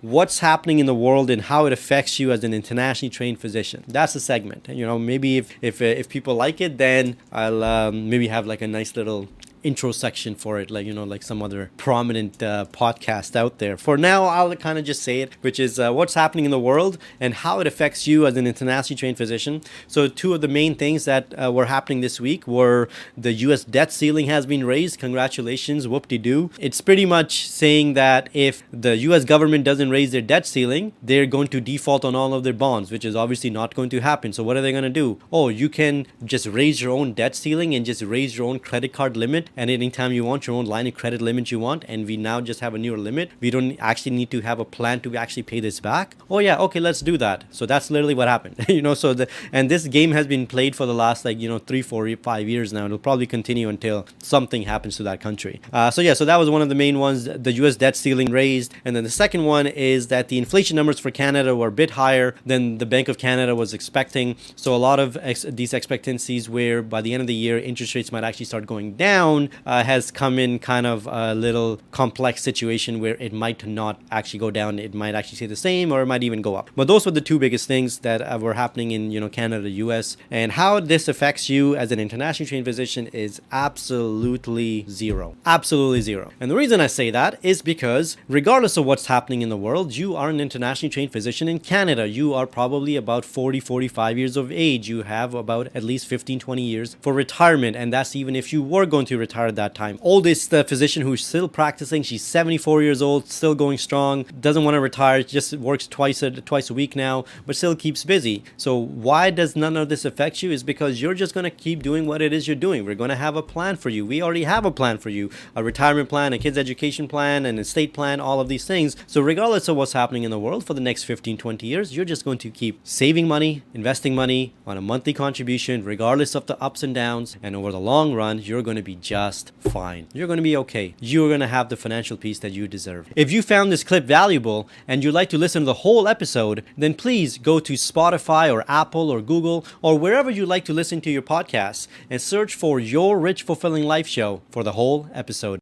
what's happening in the world and how it affects you as an internationally trained physician. That's the segment. And, maybe if people like it, then I'll maybe have like a nice little intro section for it, like some other prominent podcast out there. For now, I'll kind of just say it, which is what's happening in the world and how it affects you as an internationally trained physician. So two of the main things that were happening this week were the US debt ceiling has been raised. Congratulations, whoop-de-doo. It's pretty much saying that if the US government doesn't raise their debt ceiling, they're going to default on all of their bonds, which is obviously not going to happen. So what are they going to do? Oh, you can just raise your own debt ceiling and just raise your own credit card limit, and anytime you want, your own line of credit limit you want, and we now just have a newer limit. We don't actually need to have a plan to actually pay this back. Oh yeah, okay, let's do that. So that's literally what happened. And this game has been played for the last 3, 4, 5 years now. It'll probably continue until something happens to that country. So that was one of the main ones, the US debt ceiling raised. And then the second one is that the inflation numbers for Canada were a bit higher than the Bank of Canada was expecting. So a lot of these expectancies where by the end of the year interest rates might actually start going down has come in kind of a little complex situation where it might not actually go down. It might actually stay the same, or it might even go up. But those were the two biggest things that were happening in Canada, US. And how this affects you as an internationally trained physician is absolutely zero. Absolutely zero. And the reason I say that is because regardless of what's happening in the world, you are an internationally trained physician in Canada. You are probably about 40, 45 years of age. You have about at least 15, 20 years for retirement. And that's even if you were going to retire at that time. Oldest physician who's still practicing, she's 74 years old, still going strong, doesn't want to retire, just works twice a week now, but still keeps busy. So why does none of this affect you? Is because you're just going to keep doing what it is you're doing. We're going to have a plan for you. We already have a plan for you, a retirement plan, a kids education plan, an estate plan, all of these things. So regardless of what's happening in the world for the next 15, 20 years, you're just going to keep saving money, investing money on a monthly contribution, regardless of the ups and downs. And over the long run, you're going to be just fine. You're going to be okay. You're going to have the financial peace that you deserve. If you found this clip valuable and you'd like to listen to the whole episode, then please go to Spotify or Apple or Google or wherever you like to listen to your podcasts and search for Your Rich Fulfilling Life Show for the whole episode.